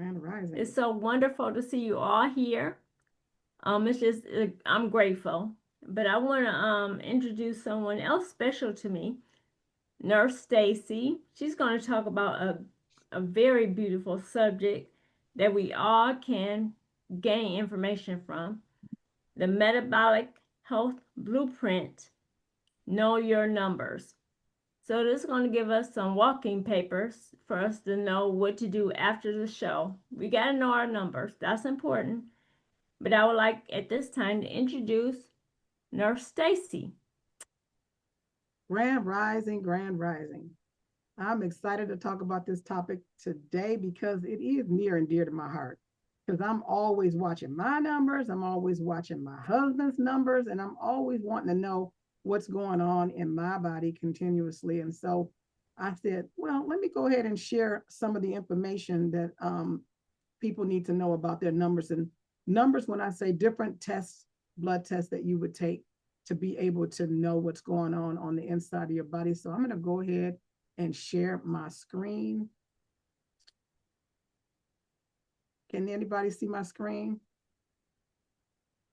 Grand Rising. It's so wonderful to see you all here. It's just I'm grateful, but I want to introduce someone else special to me, Nurse Stacy. She's going to talk about a very beautiful subject that we all can gain information from: the metabolic health blueprint. Know your numbers. So this is going to give us some walking papers for us to know what to do after the show. We got to know our numbers. That's important. But I would like at this time to introduce Nurse Stacy. Grand Rising, Grand Rising. I'm excited to talk about this topic today because it is near and dear to my heart. Because I'm always watching my numbers, I'm always watching my husband's numbers, and I'm always wanting to know what's going on in my body continuously. And so I said, well, let me go ahead and share some of the information that people need to know about their numbers. And numbers, when I say different tests, blood tests that you would take to be able to know what's going on the inside of your body. So I'm going to go ahead and share my screen. Can anybody see my screen?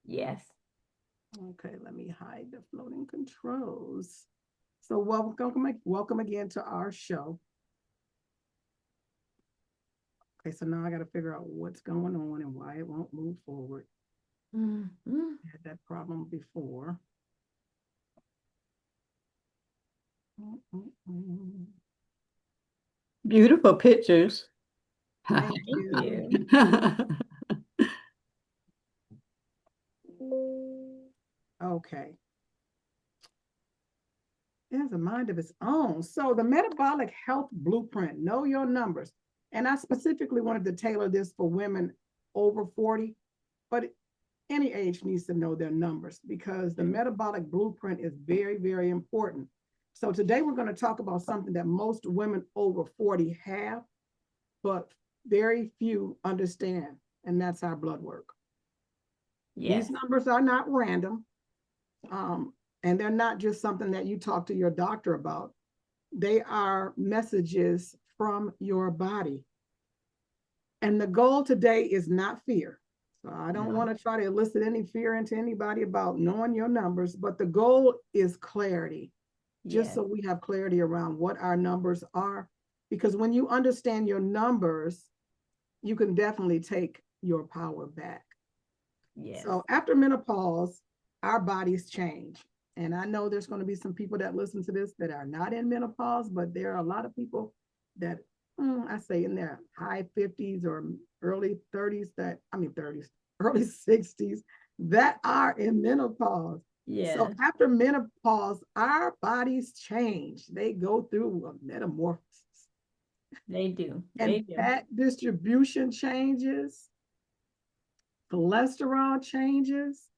Yes. Okay, let me hide the floating controls. So welcome again to our show. Okay, so now I got to figure out what's going on and why it won't move forward. Mm-hmm. I had that problem before. Beautiful pictures. Thank you. Okay. It has a mind of its own. So the metabolic health blueprint, know your numbers. And I specifically wanted to tailor this for women over 40, but any age needs to know their numbers because the metabolic blueprint is very, very important. So today we're going to talk about something that most women over 40 have, but very few understand, and that's our blood work. Yes. These numbers are not random, and they're not just something that you talk to your doctor about. They are messages from your body. And the goal today is not fear. So I don't want to try to elicit any fear into anybody about knowing your numbers, but the goal is clarity, just so we have clarity around what our numbers are. Because when you understand your numbers, you can definitely take your power back. Yes. So after menopause, our bodies change. And I know there's going to be some people that listen to this that are not in menopause, but there are a lot of people that I say in their high 50s or early 30s early 60s that are in menopause. Yes. So after menopause, our bodies change. They go through a metamorphosis. They do. And fat distribution changes, cholesterol changes,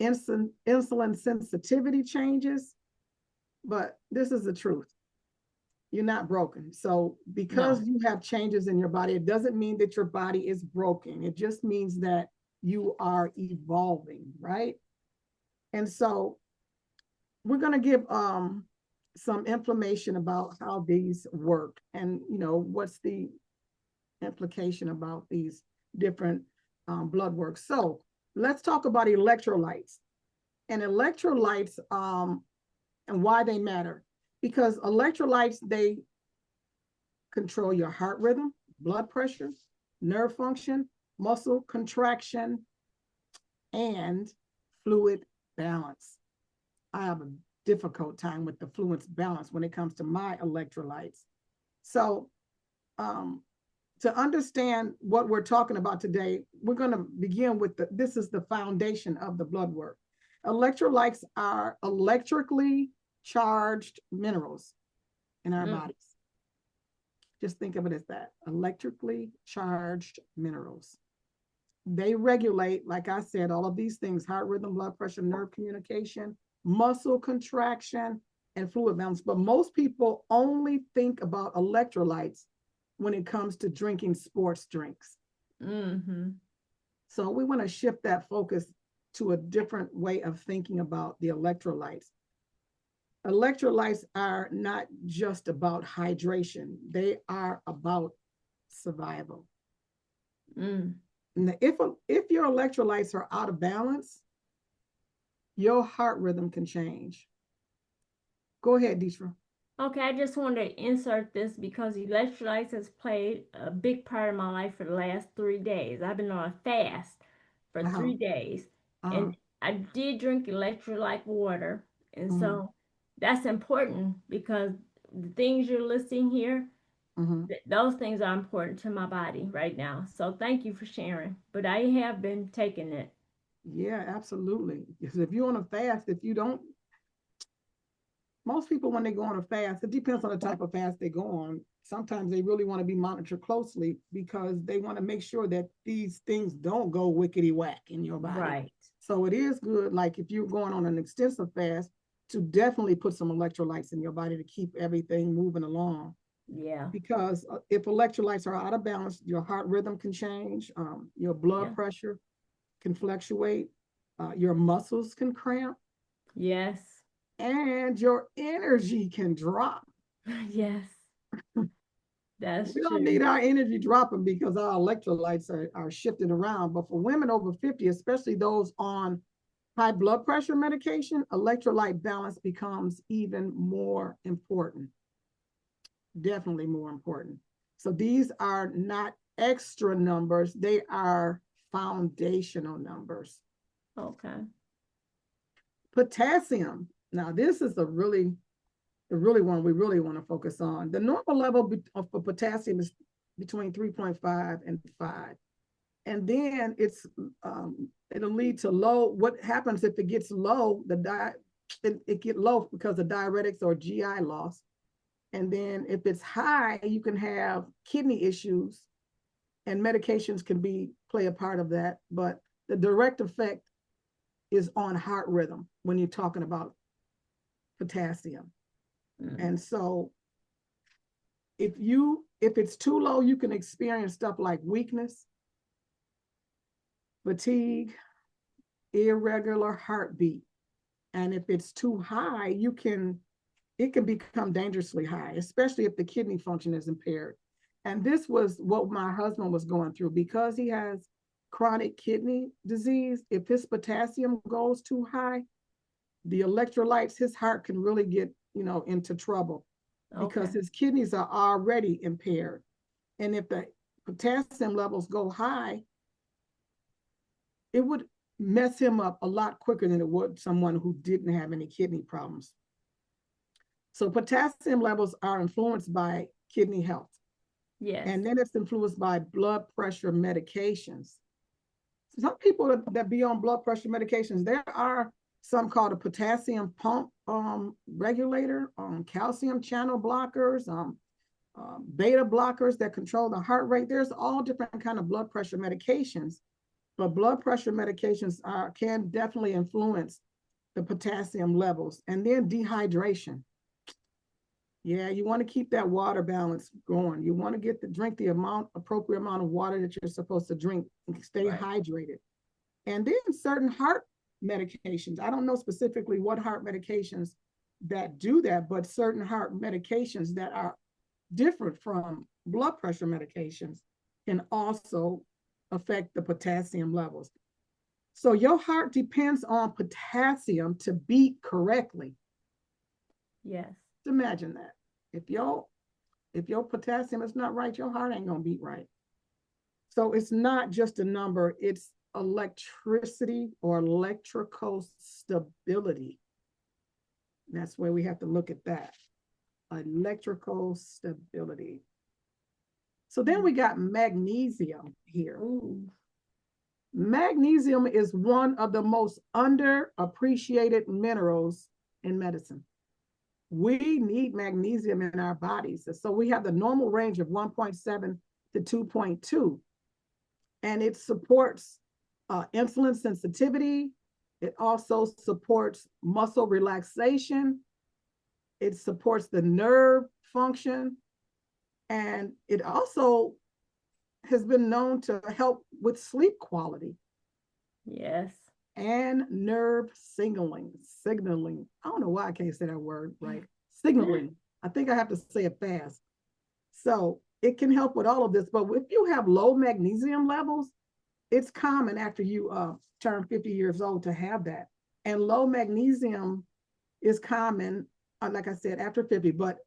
insulin sensitivity changes. But this is the truth. You're not broken. So because you have changes in your body, it doesn't mean that your body is broken. It just means that you are evolving, right? And so we're going to give some information about how these work and, what's the implication about these different blood work. So let's talk about electrolytes. And electrolytes and why they matter. Because electrolytes, they control your heart rhythm, blood pressure, nerve function, muscle contraction, and fluid balance. I have a difficult time with the fluid balance when it comes to my electrolytes. So to understand what we're talking about today, we're going to begin with this is the foundation of the blood work. Electrolytes are electrically charged minerals in our bodies. Just think of it as that, electrically charged minerals. They regulate, like I said, all of these things: heart rhythm, blood pressure, nerve communication, muscle contraction, and fluid balance. But most people only think about electrolytes when it comes to drinking sports drinks. So we want to shift that focus to a different way of thinking about the electrolytes. Electrolytes are not just about hydration. They are about survival. Mm. Now, if your electrolytes are out of balance, your heart rhythm can change. Go ahead, Deetra. Okay, I just wanted to insert this because electrolytes has played a big part of my life for the last 3 days. I've been on a fast for Uh-huh. 3 days, Uh-huh. and I did drink electrolyte water, and Mm-hmm. so that's important because the things you're listing here, Mm-hmm. those things are important to my body right now. So thank you for sharing. But I have been taking it. Yeah, absolutely. Because if you're on a fast, if you don't, most people when they go on a fast, it depends on the type of fast they go on. Sometimes they really want to be monitored closely because they want to make sure that these things don't go wickety whack in your body. Right. So it is good, like if you're going on an extensive fast, to definitely put some electrolytes in your body to keep everything moving along. Yeah. Because if electrolytes are out of balance, your heart rhythm can change, your blood Yeah. pressure can fluctuate, your muscles can cramp, Yes. and your energy can drop. Yes. That's We don't true. need our energy dropping because our electrolytes are shifting around. But for women over 50, especially those on high blood pressure medication, electrolyte balance becomes even more important. Definitely more important. So these are not extra numbers, they are foundational numbers. Okay. Potassium. Now, this is the really one we really want to focus on. The normal level for potassium is between 3.5 and 5. And then it'll lead to low. What happens if it gets low? It get low because of diuretics or GI loss. And then if it's high, you can have kidney issues, and medications can play a part of that. But the direct effect is on heart rhythm when you're talking about potassium. Mm. And so if it's too low, you can experience stuff like weakness, fatigue, irregular heartbeat. And if it's too high, it can become dangerously high, especially if the kidney function is impaired. And this was what my husband was going through because he has chronic kidney disease. If his potassium goes too high, the electrolytes, his heart can really get, into trouble because Okay. his kidneys are already impaired. And if the potassium levels go high, it would mess him up a lot quicker than it would someone who didn't have any kidney problems. So potassium levels are influenced by kidney health. Yes. And then it's influenced by blood pressure medications. Some people that be on blood pressure medications, there are some called a potassium pump regulator, calcium channel blockers, beta blockers that control the heart rate. There's all different kind of blood pressure medications, but blood pressure medications can definitely influence the potassium levels. And then dehydration. Yeah, you want to keep that water balance going. You want to drink the appropriate amount of water that you're supposed to drink and stay hydrated. And then certain heart medications. I don't know specifically what heart medications that do that, but certain heart medications that are different from blood pressure medications can also affect the potassium levels. So your heart depends on potassium to beat correctly. Yes. Imagine that. If your potassium is not right, your heart ain't gonna beat right. So it's not just a number, it's electricity or electrical stability. That's where we have to look at that. Electrical stability. So then we got magnesium here. Ooh. Magnesium is one of the most underappreciated minerals in medicine. We need magnesium in our bodies. So we have the normal range of 1.7 to 2.2. And it supports insulin sensitivity. It also supports muscle relaxation. It supports the nerve function. And it also has been known to help with sleep quality. Yes. And nerve signaling. I don't know why I can't say that word right. Signaling. I think I have to say it fast. So it can help with all of this. But if you have low magnesium levels, it's common after you turn 50 years old to have that. And low magnesium is common, like I said, after 50, but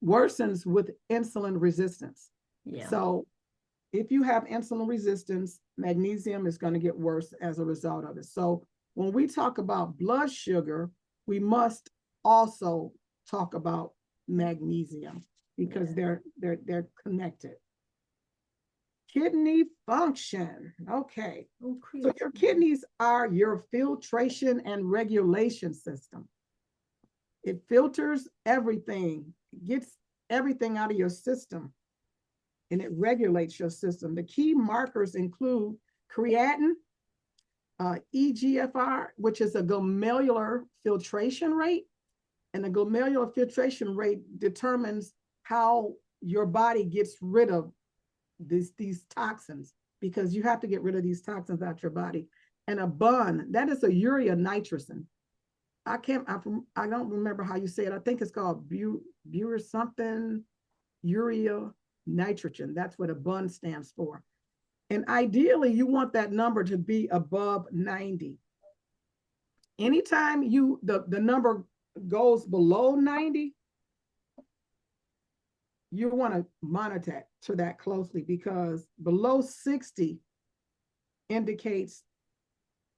worsens with insulin resistance. Yeah. So if you have insulin resistance, magnesium is going to get worse as a result of it. So when we talk about blood sugar, we must also talk about magnesium because they're connected. Kidney function. Okay. Oh, so your kidneys are your filtration and regulation system. It filters everything, gets everything out of your system, and it regulates your system. The key markers include creatinine, EGFR, which is a glomerular filtration rate. And the glomerular filtration rate determines how your body gets rid of these toxins, because you have to get rid of these toxins out your body. And a BUN, that is a urea nitrogen. I don't remember how you say it. I think it's called something, urea nitrogen. That's what a BUN stands for. And ideally, you want that number to be above 90. Anytime the number goes below 90, you want to monitor that closely, because below 60 indicates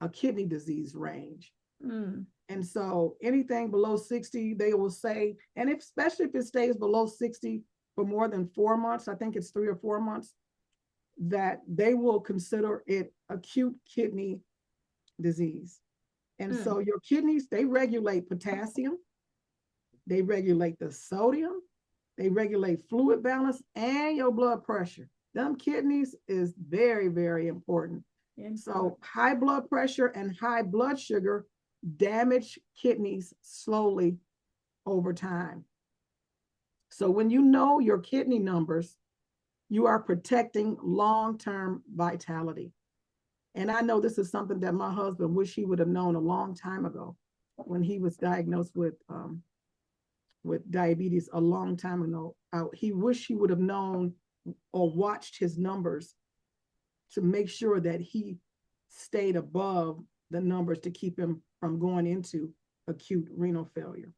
a kidney disease range. And so anything below 60, they will say, and especially if it stays below 60 for more than 4 months, I think it's 3 or 4 months, that they will consider it acute kidney disease. And so your kidneys, they regulate potassium, they regulate the sodium, they regulate fluid balance and your blood pressure. Them kidneys is very, very important. And so high blood pressure and high blood sugar damage kidneys slowly over time. So when you know your kidney numbers, you are protecting long-term vitality. And I know this is something that my husband wish he would have known a long time ago when he was diagnosed with diabetes a long time ago. He wished he would have known or watched his numbers to make sure that he stayed above the numbers to keep him from going into acute renal failure.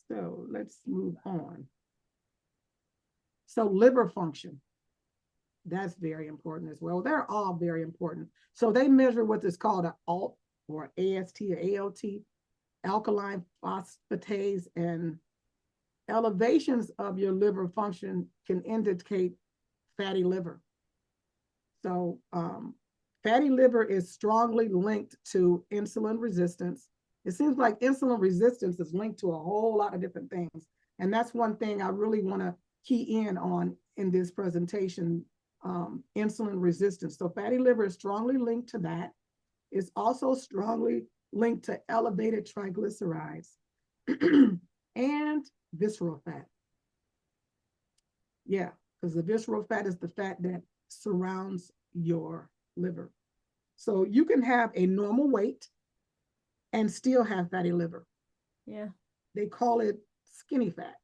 So let's move on. So liver function, that's very important as well. They're all very important. So they measure what is called an ALT or AST or ALT, alkaline phosphatase, and elevations of your liver function can indicate fatty liver. So fatty liver is strongly linked to insulin resistance. It seems like insulin resistance is linked to a whole lot of different things. And that's one thing I really want to key in on in this presentation, insulin resistance. So fatty liver is strongly linked to that. It's also strongly linked to elevated triglycerides and visceral fat. Yeah, because the visceral fat is the fat that surrounds your liver. So you can have a normal weight and still have fatty liver. Yeah. They call it skinny fat.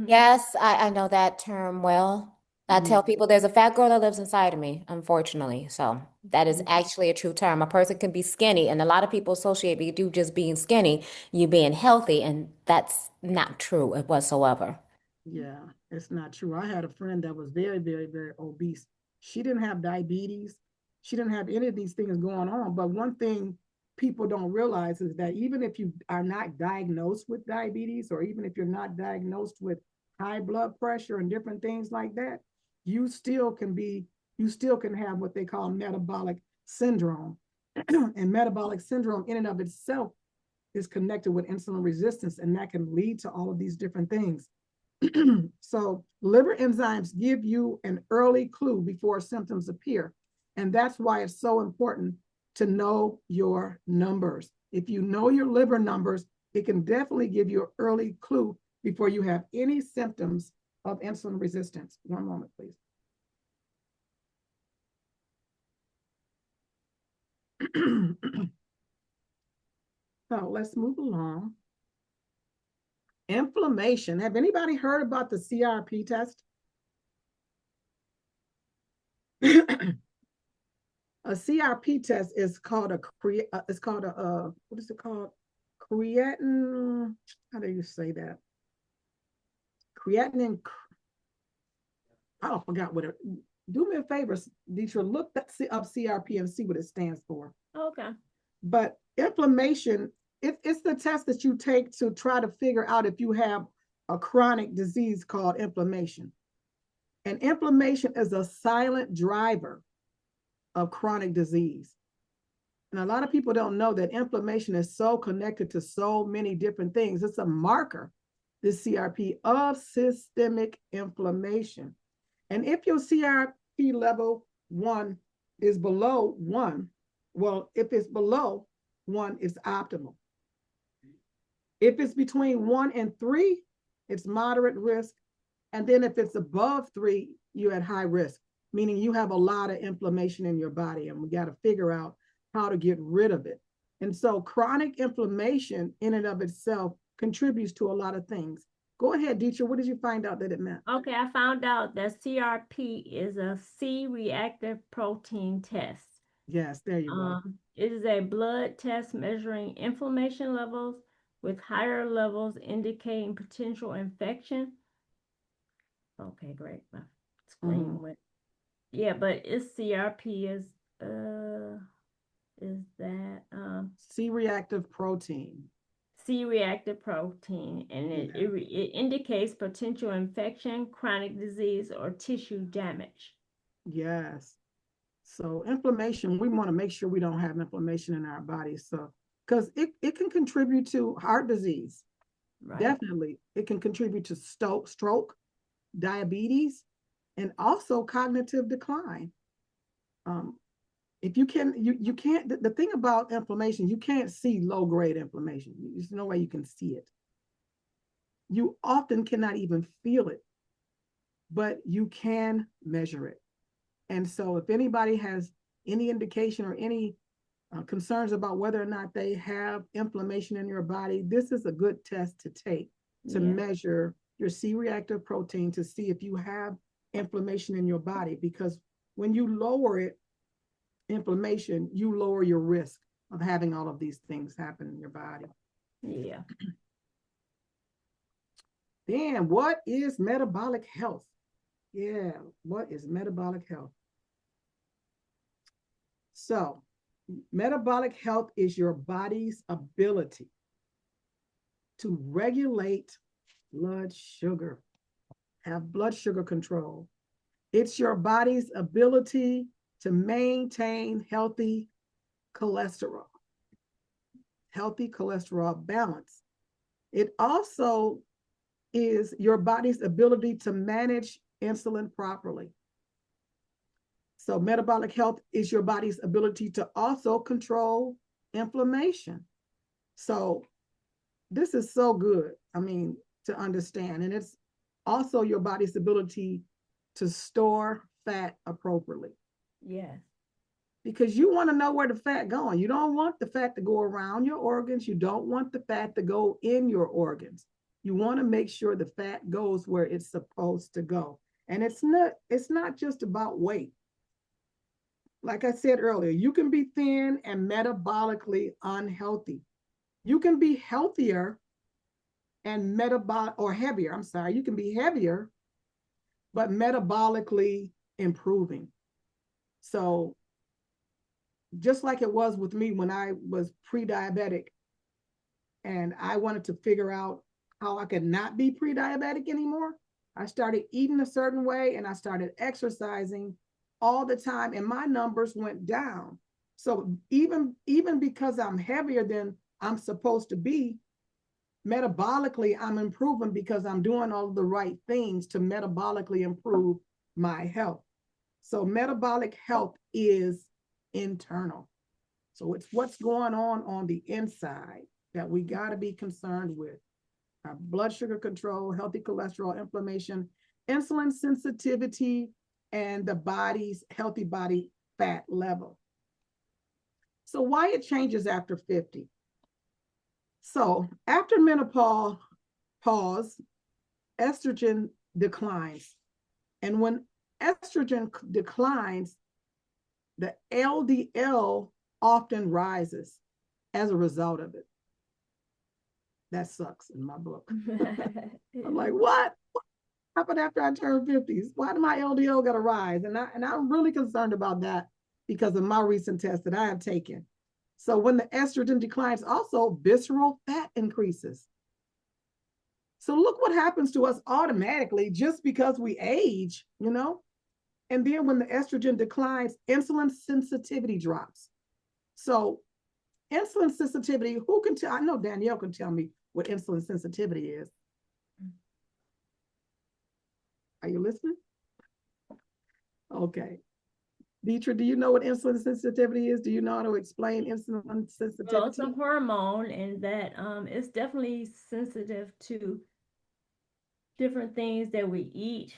Yes, I know that term well. I tell people there's a fat girl that lives inside of me, unfortunately. So that is actually a true term. A person can be skinny, and a lot of people associate you just being skinny, you being healthy, and that's not true whatsoever. Yeah, it's not true. I had a friend that was very, very, very obese. She didn't have diabetes. She didn't have any of these things going on. But one thing people don't realize is that even if you are not diagnosed with diabetes, or even if you're not diagnosed with high blood pressure and different things like that, you still can have what they call metabolic syndrome. And metabolic syndrome in and of itself is connected with insulin resistance, and that can lead to all of these different things. So liver enzymes give you an early clue before symptoms appear. And that's why it's so important to know your numbers. If you know your liver numbers, it can definitely give you an early clue before you have any symptoms of insulin resistance. One moment, please. So let's move along. Inflammation. Have anybody heard about the CRP test? A CRP test is called a what is it called? Creatinine. How do you say that? Creatinine. I forgot what it. Do me a favor, Deetra, look up CRP and see what it stands for. Okay. But inflammation, it's the test that you take to try to figure out if you have a chronic disease called inflammation. And inflammation is a silent driver of chronic disease. And a lot of people don't know that inflammation is so connected to so many different things. It's a marker, this CRP, of systemic inflammation. And if your CRP level 1 is below 1, well, if it's below 1, it's optimal. If it's between 1 and 3, it's moderate risk. And then if it's above 3, you're at high risk, meaning you have a lot of inflammation in your body, and we got to figure out how to get rid of it. And so chronic inflammation in and of itself contributes to a lot of things. Go ahead, Deetra. What did you find out that it meant? Okay, I found out that CRP is a C-reactive protein test. Yes, there you go. It is a blood test measuring inflammation levels, with higher levels indicating potential infection. Okay, great. My screen went. Yeah, but it's CRP is that C-reactive protein. C-reactive protein, and it indicates potential infection, chronic disease, or tissue damage. Yes. So inflammation, we want to make sure we don't have inflammation in our bodies. So, because it can contribute to heart disease. Right. Definitely. It can contribute to stroke, diabetes, and also cognitive decline. If you can't, the thing about inflammation, you can't see low-grade inflammation. There's no way you can see it. You often cannot even feel it, but you can measure it. And so if anybody has any indication or any concerns about whether or not they have inflammation in your body, this is a good test to take to measure your C-reactive protein to see if you have inflammation in your body, because when you lower it, inflammation, you lower your risk of having all of these things happen in your body. Yeah. Then what is metabolic health? Yeah, what is metabolic health? So metabolic health is your body's ability to regulate blood sugar, have blood sugar control. It's your body's ability to maintain healthy cholesterol balance. It also is your body's ability to manage insulin properly. So metabolic health is your body's ability to also control inflammation. So this is so good, to understand. And it's also your body's ability to store fat appropriately. Yes. Because you want to know where the fat going. You don't want the fat to go around your organs. You don't want the fat to go in your organs. You want to make sure the fat goes where it's supposed to go. And it's not just about weight. Like I said earlier, you can be thin and metabolically unhealthy. You can be healthier and heavier. You can be heavier, but metabolically improving. So just like it was with me when I was pre-diabetic and I wanted to figure out how I could not be pre-diabetic anymore, I started eating a certain way and I started exercising all the time, and my numbers went down. So even because I'm heavier than I'm supposed to be, metabolically I'm improving because I'm doing all the right things to metabolically improve my health. So metabolic health is internal. So it's what's going on the inside that we got to be concerned with. Our blood sugar control, healthy cholesterol, inflammation, insulin sensitivity, and the body's healthy body fat level. So why it changes after 50? So after menopause, pause, estrogen declines. And when estrogen declines, the LDL often rises as a result of it. That sucks in my book. I'm like, what? What happened after I turned 50? Why did my LDL got to rise? And I'm really concerned about that because of my recent test that I have taken. So when the estrogen declines, also visceral fat increases. So look what happens to us automatically just because we age, you know? And then when the estrogen declines, insulin sensitivity drops. So insulin sensitivity, who can tell? I know Danielle can tell me what insulin sensitivity is. Are you listening? Okay. Deetra, do you know what insulin sensitivity is? Do you know how to explain insulin sensitivity? Well, it's a hormone, and that it's definitely sensitive to different things that we eat,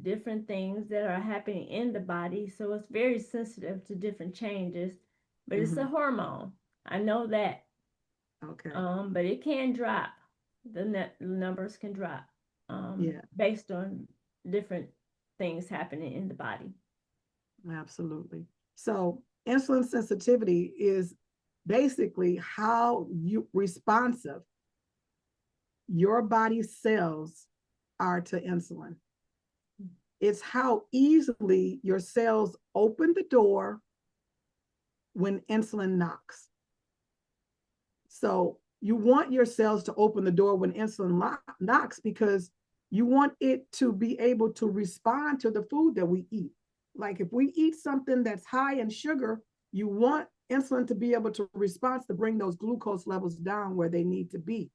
different things that are happening in the body. So it's very sensitive to different changes, but it's a hormone. I know that. Okay. But it can drop. The numbers can drop. Based on different things happening in the body. Absolutely. So insulin sensitivity is basically how responsive your body's cells are to insulin. It's how easily your cells open the door when insulin knocks. So you want your cells to open the door when insulin knocks because you want it to be able to respond to the food that we eat. Like if we eat something that's high in sugar, you want insulin to be able to respond to bring those glucose levels down where they need to be.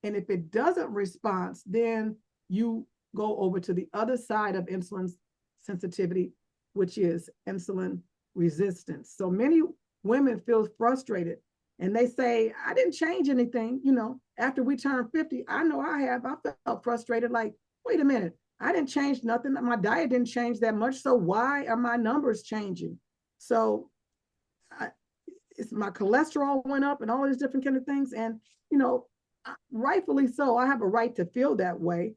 And if it doesn't respond, then you go over to the other side of insulin sensitivity, which is insulin resistance. So many women feel frustrated and they say, I didn't change anything. You know, after we turned 50, I know I have. I felt frustrated like, wait a minute, I didn't change nothing. My diet didn't change that much. So why are my numbers changing? So it's my cholesterol went up and all these different kind of things. And, you know, rightfully so, I have a right to feel that way.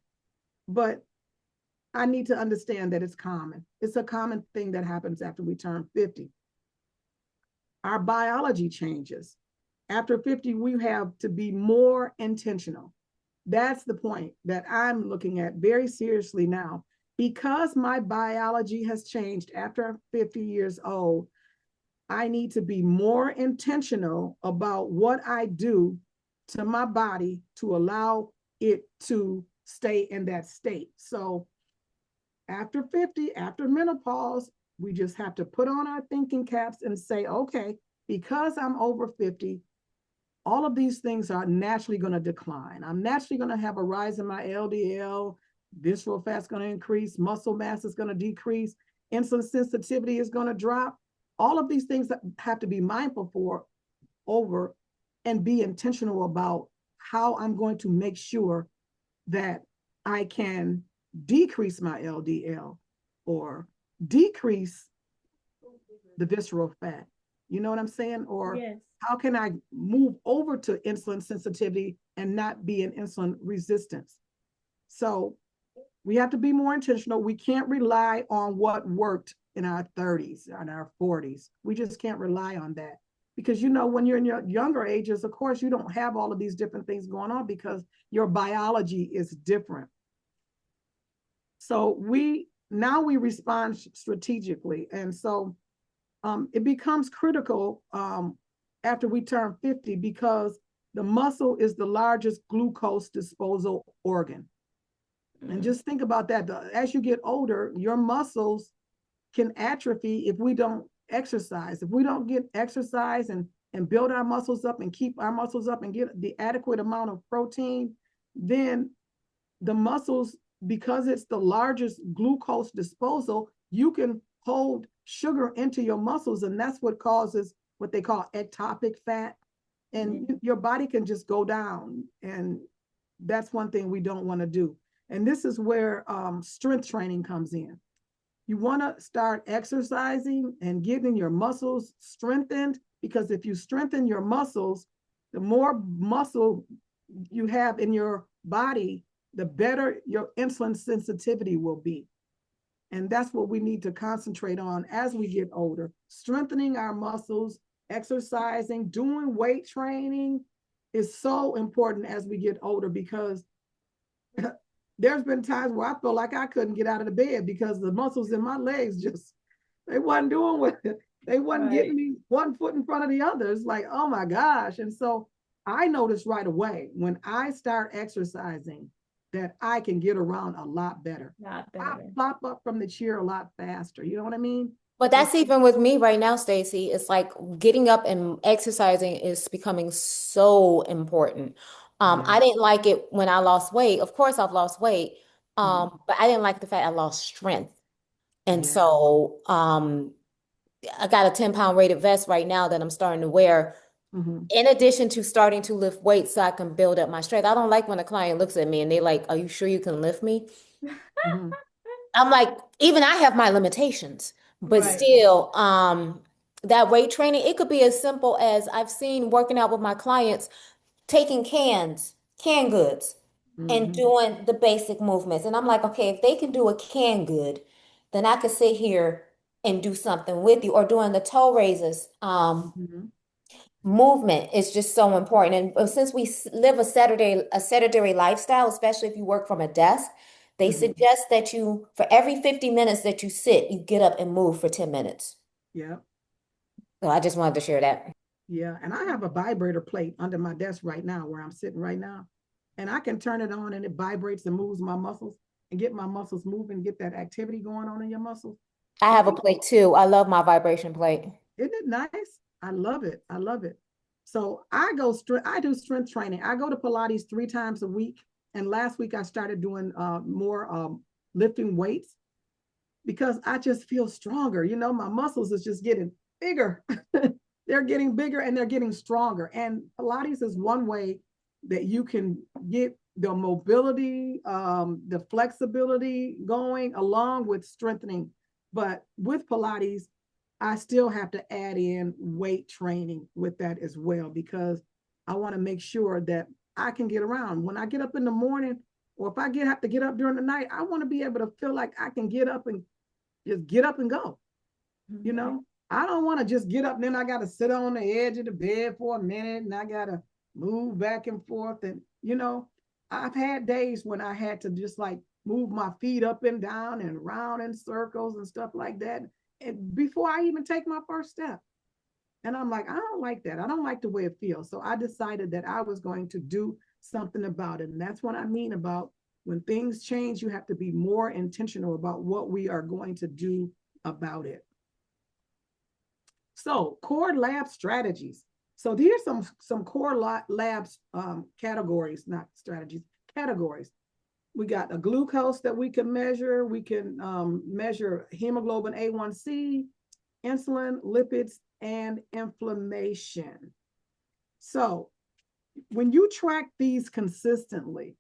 But I need to understand that it's common. It's a common thing that happens after we turn 50. Our biology changes. After 50, we have to be more intentional. That's the point that I'm looking at very seriously now. Because my biology has changed after 50 years old, I need to be more intentional about what I do to my body to allow it to stay in that state. So after 50, after menopause, we just have to put on our thinking caps and say, okay, because I'm over 50, all of these things are naturally going to decline. I'm naturally going to have a rise in my LDL, visceral fat's going to increase, muscle mass is going to decrease, insulin sensitivity is going to drop. All of these things that have to be mindful over and be intentional about how I'm going to make sure that I can decrease my LDL or decrease the visceral fat. You know what I'm saying? Or yes. How can I move over to insulin sensitivity and not be in insulin resistance? So we have to be more intentional. We can't rely on what worked in our 30s and our 40s. We just can't rely on that. Because, you know, when you're in your younger ages, of course, you don't have all of these different things going on because your biology is different. So now we respond strategically. And so it becomes critical after we turn 50 because the muscle is the largest glucose disposal organ. And just think about that. As you get older, your muscles can atrophy if we don't exercise. If we don't get exercise and build our muscles up and keep our muscles up and get the adequate amount of protein, then the muscles, because it's the largest glucose disposal, you can hold sugar into your muscles, and that's what causes what they call ectopic fat. And your body can just go down. And that's one thing we don't want to do. And this is where strength training comes in. You want to start exercising and getting your muscles strengthened, because if you strengthen your muscles, the more muscle you have in your body, the better your insulin sensitivity will be. And that's what we need to concentrate on as we get older, strengthening our muscles, exercising, doing weight training is so important as we get older, because there's been times where I felt like I couldn't get out of the bed because the muscles in my legs just, they wasn't doing what they wasn't getting me one foot in front of the other. It's like, oh my gosh. And so I noticed right away when I start exercising that I can get around a lot better. I pop up from the chair a lot faster. You know what I mean? But that's even with me right now, Stacy. It's like getting up and exercising is becoming so important. I didn't like it when I lost weight. Of course, I've lost weight. But I didn't like the fact I lost strength. And so I got a 10-pound weighted vest right now that I'm starting to wear. In addition to starting to lift weights so I can build up my strength. I don't like when a client looks at me and they like, are you sure you can lift me? I'm like, even I have my limitations, but still, that weight training, it could be as simple as I've seen working out with my clients, taking canned goods and doing the basic movements. And I'm like, okay, if they can do a canned good, then I could sit here and do something with you, or doing the toe raises. Movement is just so important. And since we live a sedentary lifestyle, especially if you work from a desk, they suggest that you, for every 50 minutes that you sit, you get up and move for 10 minutes. Yeah. So I just wanted to share that. Yeah. And I have a vibrator plate under my desk right now where I'm sitting right now. And I can turn it on and it vibrates and moves my muscles and get my muscles moving, get that activity going on in your muscles. I have a plate too. I love my vibration plate. Isn't it nice? I love it. I love it. So I do strength training. I go to Pilates 3 times a week. And last week I started doing more lifting weights because I just feel stronger. You know, my muscles is just getting bigger. They're getting bigger and they're getting stronger. And Pilates is one way that you can get the mobility, the flexibility going along with strengthening. But with Pilates, I still have to add in weight training with that as well, because I want to make sure that I can get around. When I get up in the morning, or if I have to get up during the night, I want to be able to feel like I can get up and just get up and go. You know, I don't want to just get up and then I got to sit on the edge of the bed for a minute and I got to move back and forth. And, you know, I've had days when I had to just like move my feet up and down and around in circles and stuff like that. And before I even take my first step. And I'm like, I don't like that. I don't like the way it feels. So I decided that I was going to do something about it. And that's what I mean about when things change, you have to be more intentional about what we are going to do about it. So core lab strategies. So here's some core labs categories, not strategies, categories. We got a glucose that we can measure. We can measure hemoglobin A1C, insulin, lipids, and inflammation. So when you track these consistently,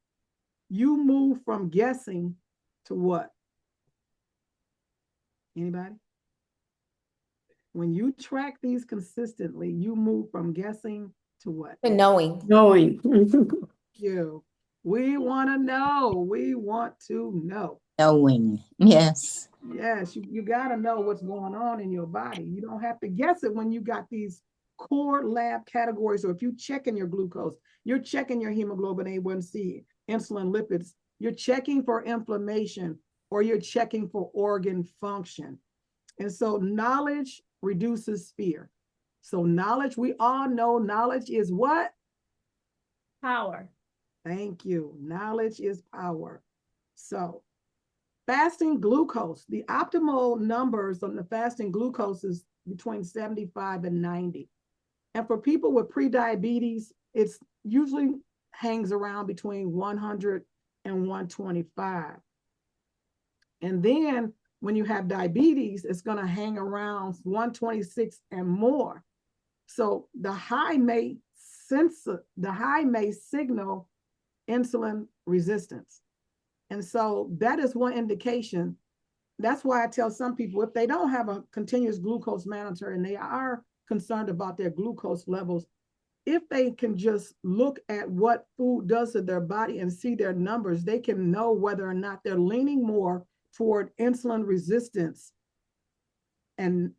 you move from guessing to what? Anybody? When you track these consistently, you move from guessing to what? And knowing. We want to know. We want to know. Knowing. Yes. Yes, you got to know what's going on in your body. You don't have to guess it when you got these core lab categories. Or if you're checking your glucose, you're checking your hemoglobin A1C, insulin, lipids, you're checking for inflammation, or you're checking for organ function. And so knowledge reduces fear. So knowledge, we all know knowledge is what? Power. Thank you. Knowledge is power. So fasting glucose, the optimal numbers on the fasting glucose is between 75 and 90. And for people with prediabetes, it's usually hangs around between 100 and 125. And then when you have diabetes, it's going to hang around 126 and more. So the high may signal insulin resistance. And so that is one indication. That's why I tell some people, if they don't have a continuous glucose monitor and they are concerned about their glucose levels, if they can just look at what food does to their body and see their numbers, they can know whether or not they're leaning more toward insulin resistance and,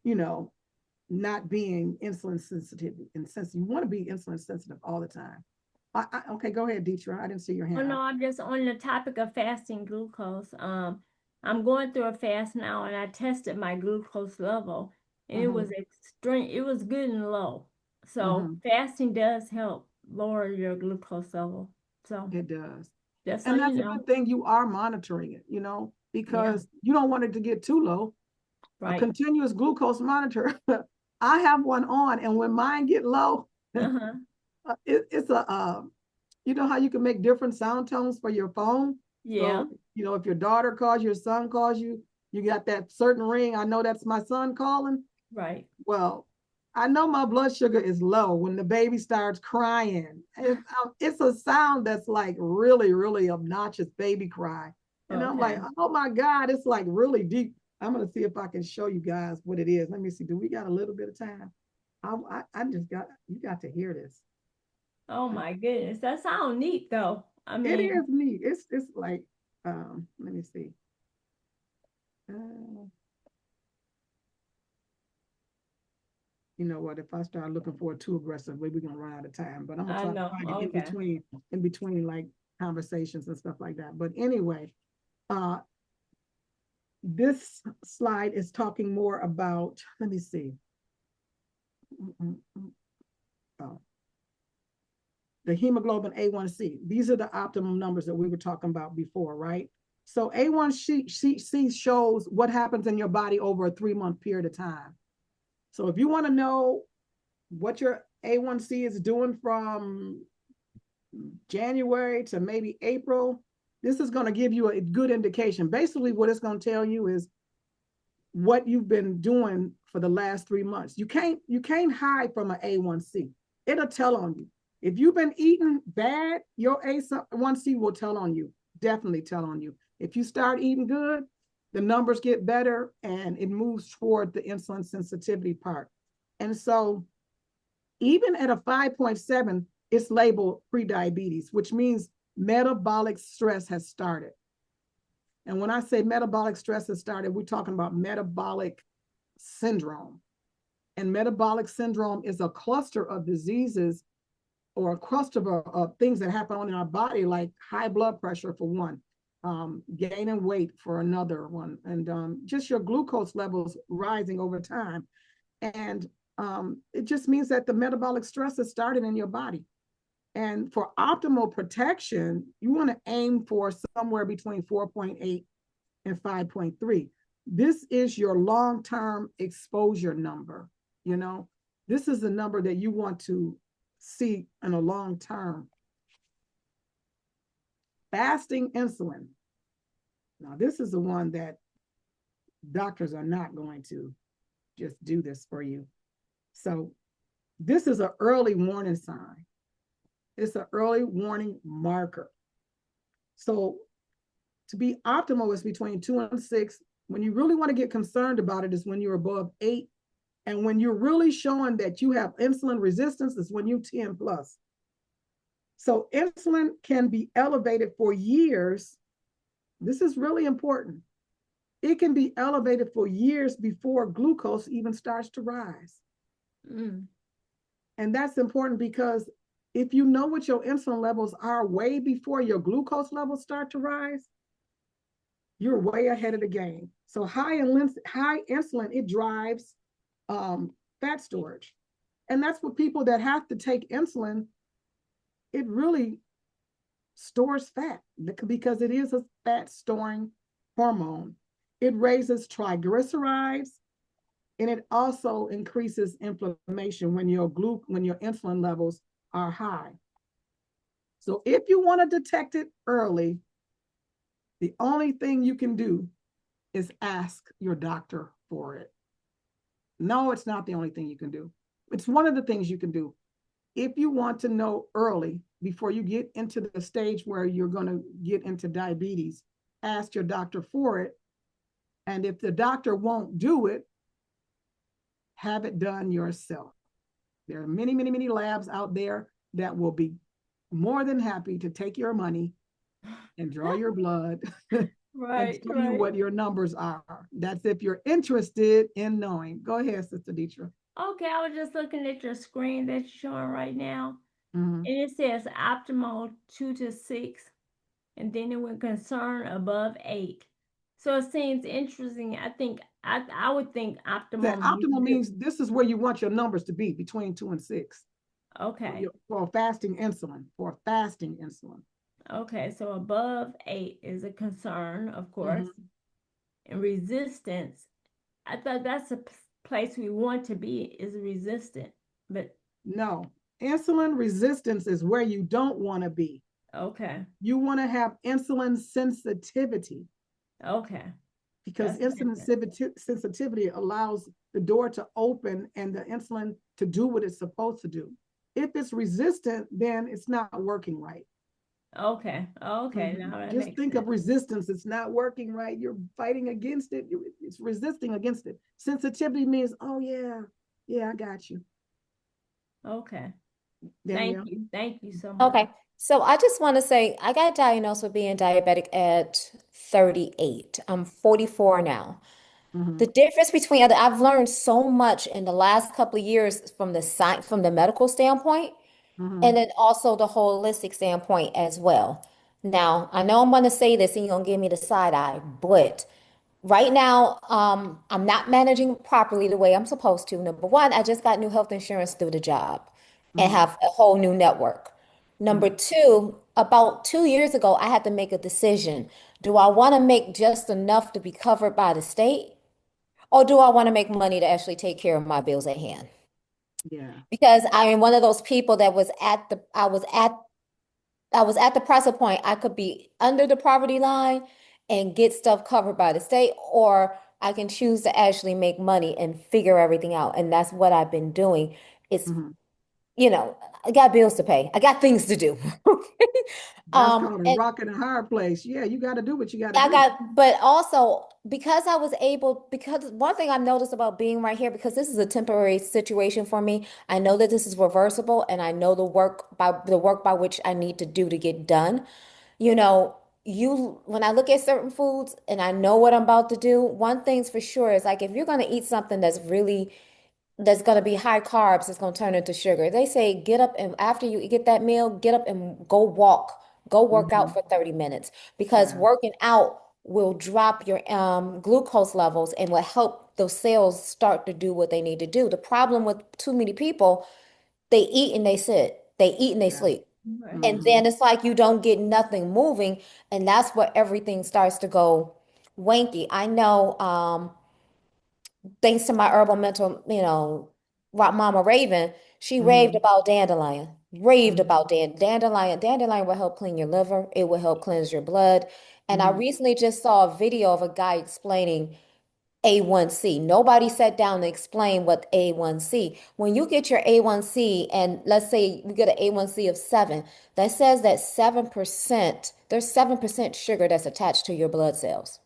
not being insulin sensitive. And since you want to be insulin sensitive all the time. Okay, go ahead, Deetra. I didn't see your hand. Oh no, I'm just on the topic of fasting glucose. I'm going through a fast now, and I tested my glucose level, and it was extreme. It was good and low. So fasting does help lower your glucose level. So it does. Just and so that's you a know. good thing you are monitoring it, because you don't want it to get too low. Right. A continuous glucose monitor. I have one on, and when mine get low, it's a you know how you can make different sound tones for your phone? Yeah. So, if your daughter calls, your son calls you, you got that certain ring. I know that's my son calling. Right. Well, I know my blood sugar is low when the baby starts crying. It's a sound that's like really, really obnoxious baby cry. And I'm like, oh my God, it's like really deep. I'm going to see if I can show you guys what it is. Let me see. Do we got a little bit of time? You got to hear this. Oh my goodness. That sounds neat though. I mean, it is neat. It's like, let me see. You know what? If I start looking for it too aggressively, we're gonna run out of time. But I'm gonna try to find it in between like conversations and stuff like that. But anyway, this slide is talking more about, let me see. Oh. The hemoglobin A1C. These are the optimum numbers that we were talking about before, right? So A1C shows what happens in your body over a 3-month period of time. So if you want to know what your A1C is doing from January to maybe April, this is going to give you a good indication. Basically, what it's going to tell you is what you've been doing for the last 3 months. You can't hide from an A1C. It'll tell on you. If you've been eating bad, your A1C will tell on you, definitely tell on you. If you start eating good, the numbers get better and it moves toward the insulin sensitivity part. And so even at a 5.7, it's labeled prediabetes, which means metabolic stress has started. And when I say metabolic stress has started, we're talking about metabolic syndrome. And metabolic syndrome is a cluster of diseases or a cluster of things that happen in our body, like high blood pressure for one, gaining weight for another one, and just your glucose levels rising over time. And it just means that the metabolic stress has started in your body. And for optimal protection, you want to aim for somewhere between 4.8 and 5.3. This is your long-term exposure number. This is the number that you want to see in a long term. Fasting insulin. Now, this is the one that doctors are not going to just do this for you. So this is an early warning sign. It's an early warning marker. So to be optimal is between 2 and 6. When you really want to get concerned about it is when you're above 8. And when you're really showing that you have insulin resistance is when you're 10 plus. So insulin can be elevated for years. This is really important. It can be elevated for years before glucose even starts to rise. And that's important because if you know what your insulin levels are way before your glucose levels start to rise, you're way ahead of the game. So high insulin, it drives fat storage. And that's what people that have to take insulin, it really stores fat because it is a fat storing hormone. It raises triglycerides and it also increases inflammation when your insulin levels are high. So if you want to detect it early, the only thing you can do is ask your doctor for it. No, it's not the only thing you can do. It's one of the things you can do. If you want to know early, before you get into the stage where you're going to get into diabetes, ask your doctor for it. And if the doctor won't do it, have it done yourself. There are many, many, many labs out there that will be more than happy to take your money and draw your blood and Right, tell you right. what your numbers are. That's if you're interested in knowing. Go ahead, Sister Deetra. Okay, I was just looking at your screen that you're showing right now, Mm-hmm. and it says optimal 2 to 6, and then it went concern above 8. So it seems interesting. I think I would think That optimal means optimal good. means this is where you want your numbers to be, between 2 and 6 Okay, for fasting insulin. For fasting insulin. okay. So above 8 is a concern, of course, Mm-hmm. and resistance. I thought that's a place we want to be is resistant, but No, insulin resistance is where you don't want to be. okay, You want to have insulin sensitivity, okay. because That's insulin different. sensitivity allows the door to open and the insulin to do what it's supposed to do. If it's resistant, then it's not working right. Okay, okay. Mhm. Now that Just makes think of sense. resistance. It's not working right. You're fighting against it. It's resisting against it. Sensitivity means, oh, yeah, yeah, I got you. Okay. Thank Danielle? you. Thank you so much. Okay. So I just want to say I got diagnosed with being diabetic at 38. I'm 44 now. Mm-hmm. The difference between I've learned so much in the last couple of years from the science, from the medical standpoint, Mm-hmm. and then also the holistic standpoint as well. Now, I know I'm going to say this and you're going to give me the side eye, but right now, I'm not managing properly the way I'm supposed to. Number one, I just got new health insurance through the job and Mm-hmm. have a whole new network. Number Mm-hmm. two, about 2 years ago, I had to make a decision. Do I want to make just enough to be covered by the state, or do I want to make money to actually take care of my bills at hand? Yeah. Because I am one of those people that I was at the pressure point. I could be under the poverty line and get stuff covered by the state, or I can choose to actually make money and figure everything out. And that's what I've been doing. It's, Mm-hmm. I got bills to pay. I got things to do. That's called a And rock and a hard place. Yeah, you got to do what you got to I do. got, but also because I was able, because one thing I've noticed about being right here, because this is a temporary situation for me, I know that this is reversible and I know the work by which I need to do to get done. You know, when I look at certain foods and I know what I'm about to do, one thing's for sure is like if you're going to eat something that's going to be high carbs, it's going to turn into sugar. They say get up and after you get that meal, get up and go walk, go work Mm-hmm. out for 30 minutes because Yeah. working out will drop your glucose levels and will help those cells start to do what they need to do. The problem with too many people, they eat and they sit, they eat and they Yeah. sleep. Right. And Mm-hmm. then it's like you don't get nothing moving, and that's where everything starts to go wanky. I know, thanks to my herbal mental, Mama Raven, she raved Mm-hmm. about dandelion, raved Mm-hmm. about dandelion. Dandelion will help clean your liver, it will help cleanse your blood. And I Mm-hmm. recently just saw a video of a guy explaining A1C. Nobody sat down to explain what A1C. When you get your A1C, and let's say you get an A1C of 7, that says that 7%, there's 7% sugar that's attached to your blood cells.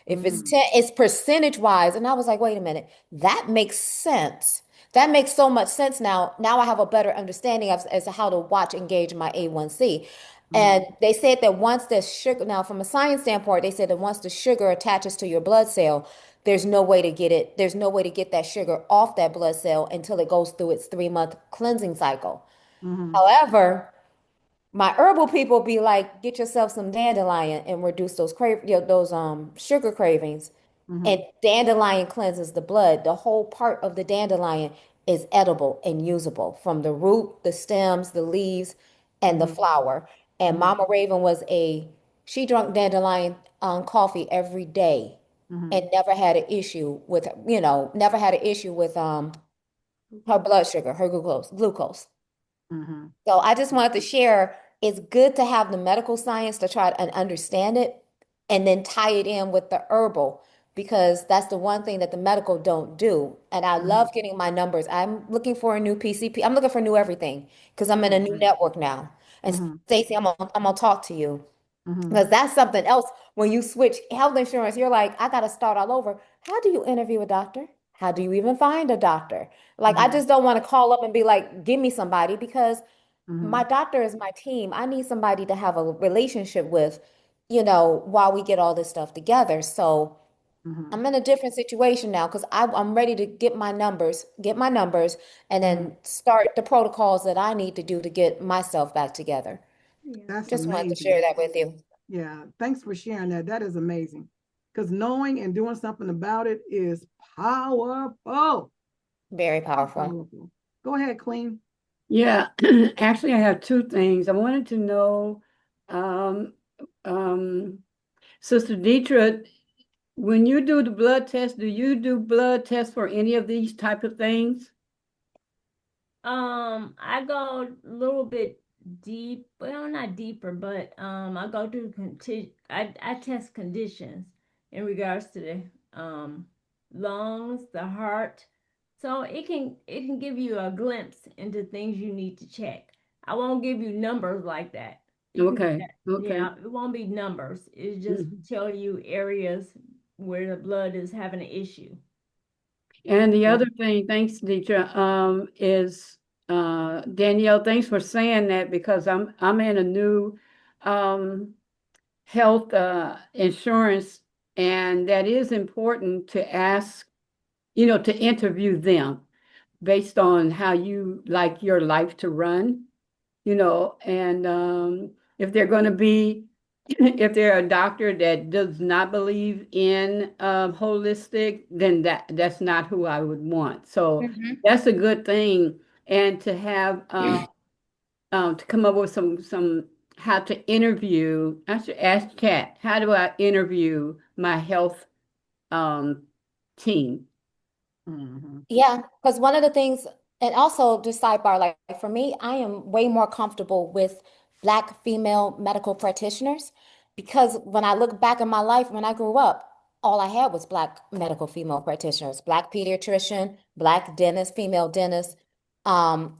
If it's Mm-hmm. 10, it's percentage wise. And I was like, wait a minute, that makes sense. That makes so much sense now. Now I have a better understanding as to how to watch and gauge my A1C. Mm-hmm. And they said that once the sugar, now from a science standpoint, they said that once the sugar attaches to your blood cell, there's no way to get that sugar off that blood cell until it goes through its 3-month cleansing cycle. Mm-hmm. However, my herbal people be like, get yourself some dandelion and reduce those sugar cravings. Mm-hmm. And dandelion cleanses the blood. The whole part of the dandelion is edible and usable from the root, the stems, the leaves, and the Mm-hmm. flower. And Mm-hmm. Mama Raven she drank dandelion coffee every day Mm-hmm. and never had an issue with, never had an issue with her blood sugar, her glucose. Mm-hmm. So I just wanted to share it's good to have the medical science to try and understand it and then tie it in with the herbal because that's the one thing that the medical don't do. And I Mm-hmm. love getting my numbers. I'm looking for a new PCP. I'm looking for new everything because I'm in Oh, a new great. network now. And Mm-hmm. Stacey, I'm gonna talk to you Mm-hmm. because that's something else. When you switch health insurance, you're like, I gotta start all over. How do you interview a doctor? How do you even find a doctor? Like, I Mhm, just don't want to call up and be like, give me somebody, because my mhm, doctor is my team. I need somebody to have a relationship with, you know, while we get all this stuff together. So mhm, I'm in a different situation now because I'm ready to get my numbers, and mhm. then start the protocols that I need to do to get myself back together. Yeah. That's Just wanted to amazing. share that with you. Yeah, thanks for sharing that. That is amazing. Because knowing and doing something about it is powerful. Very powerful. Powerful. Go ahead, Queen. Yeah, actually, I have two things. I wanted to know, um, um, Sister Deidre, when you do the blood test, do you do blood tests for any of these type of things? I go a little bit deep, well, not deeper, but I go through I test conditions in regards to the lungs, the heart. So it can give you a glimpse into things you need to check. I won't give you numbers like that. You can, Okay, okay. yeah, it won't be numbers. It just Mhm. tell you areas where the blood is having an issue. And the Yeah. other thing, thanks, Deidre, is Danielle, thanks for saying that because I'm in a new um health insurance, and that is important to ask, to interview them based on how you like your life to run, and if they're going to be, if they're a doctor that does not believe in holistic, then that's not who I would want. So Mhm. that's a good thing. And to have to come up with some how to interview. I should ask Chat, how do I interview my health um team? Mhm, Yeah, because one of the things, and also just sidebar, like for me, I am way more comfortable with Black female medical practitioners, because when I look back in my life, when I grew up, all I had was Black medical female practitioners, Black pediatrician, Black dentist, female dentist.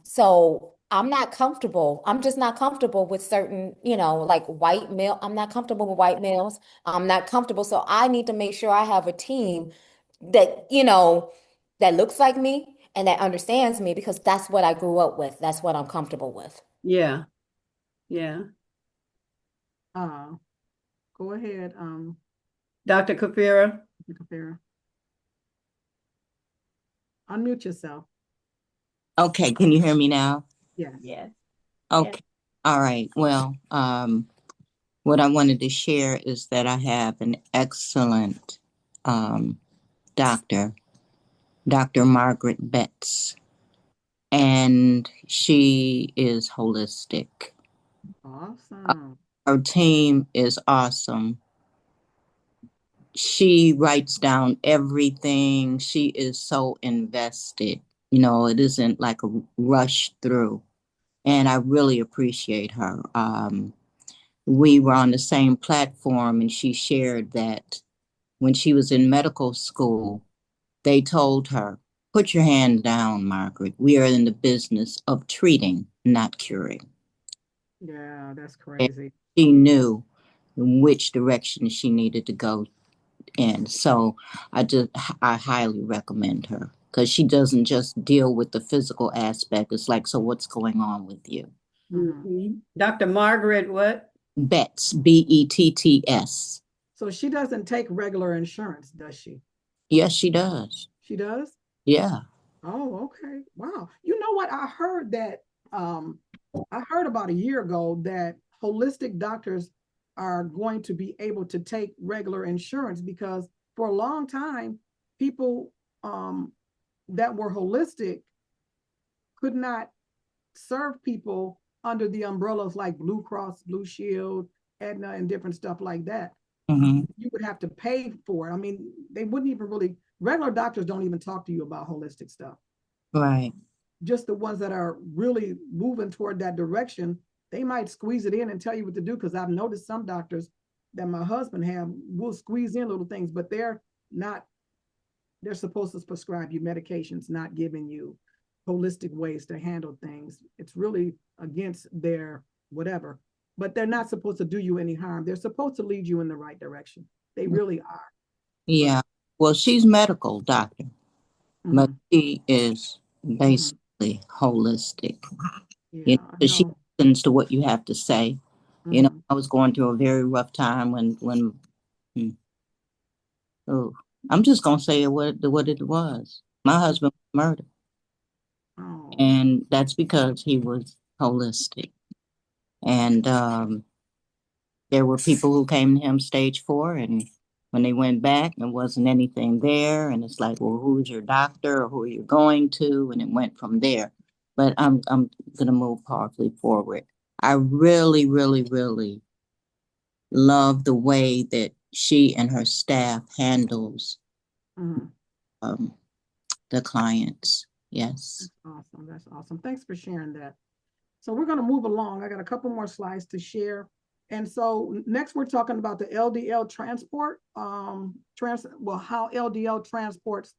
So I'm not comfortable. I'm just not comfortable with certain, like white male. I'm not comfortable with white males. I'm not comfortable. So I need to make sure I have a team that, that looks like me and that understands me, because that's what I grew up with. That's what I'm comfortable with. Yeah, yeah. uh, Go ahead, Dr. Kafira. Kapara. Unmute yourself. Okay, can you hear me now? Yes. Yes. Yes. Okay. All right. Well, what I wanted to share is that I have an excellent um, doctor, Dr. Margaret Betts, and she is holistic. Awesome. Her team is awesome. She writes down everything. She is so invested. It isn't like a rush through. And I really appreciate her. We were on the same platform, and she shared that when she was in medical school, they told her, put your hand down, Margaret. We are in the business of treating, not curing. Yeah, that's And crazy. she knew which direction she needed to go in. So I highly recommend her because she doesn't just deal with the physical aspect. It's like, so what's going on with you? Mhm. Dr. Margaret, what? Betts, Betts. So she doesn't take regular insurance, does she? Yes, she does. She does? Yeah. Oh, okay. Wow. You know what? I heard about a year ago that holistic doctors are going to be able to take regular insurance because for a long time, people that were holistic could not serve people under the umbrellas like Blue Cross, Blue Shield, Aetna, and different stuff like that. Mm-hmm. You would have to pay for it. I mean, they wouldn't even really, regular doctors don't even talk to you about holistic stuff. Right. Just the ones that are really moving toward that direction, they might squeeze it in and tell you what to do. Because I've noticed some doctors that my husband have will squeeze in little things, but they're not, they're supposed to prescribe you medications, not giving you holistic ways to handle things. It's really against their whatever, but they're not supposed to do you any harm. They're supposed to lead you in the right direction. They really are. But Yeah. Well, she's medical doctor. but she is basically holistic. Yeah, I Because she know. listens to what you have to say. I was going through a very rough time oh, I'm just gonna say it what it was. My husband was murdered, Oh, and that's because he was holistic. And there were people who came to him stage 4, and when they went back, there wasn't anything there. And it's like, well, who's your doctor or who are you going to? And it went from there. But I'm gonna move powerfully forward. I really, really, really love the way that she and her staff handles um, the clients. Yes. that's awesome. That's awesome. Thanks for sharing that. So we're going to move along. I got a couple more slides to share. And so next we're talking about the LDL transport, how LDL transports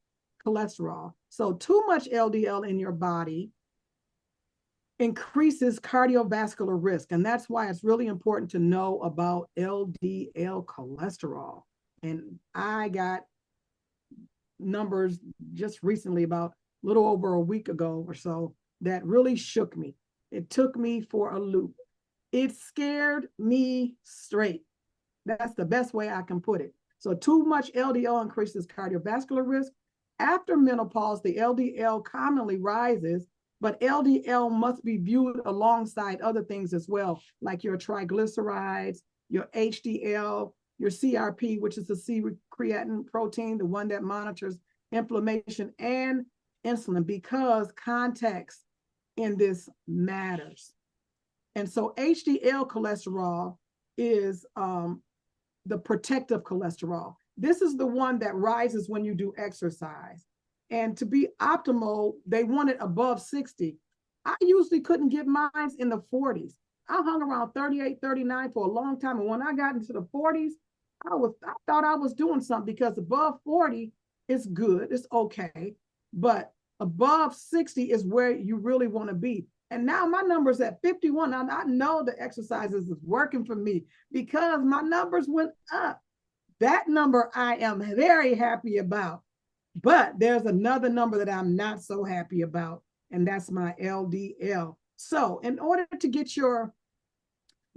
cholesterol. So too much LDL in your body increases cardiovascular risk. And that's why it's really important to know about LDL cholesterol. And I got numbers just recently, about a little over a week ago or so, that really shook me. It took me for a loop. It scared me straight. That's the best way I can put it. So too much LDL increases cardiovascular risk. After menopause, the LDL commonly rises, but LDL must be viewed alongside other things as well, like your triglycerides, your HDL, your CRP, which is the C-creatine protein, the one that monitors inflammation, and insulin, because context in this matters. And so HDL cholesterol is the protective cholesterol. This is the one that rises when you do exercise. And to be optimal, they want it above 60. I usually couldn't get mine in the 40s. I hung around 38, 39 for a long time. And when I got into the 40s, I thought I was doing something, because above 40 is good, it's okay. But above 60 is where you really want to be. And now my number's at 51. Now I know the exercises is working for me because my numbers went up. That number I am very happy about. But there's another number that I'm not so happy about, and that's my LDL. So in order to get your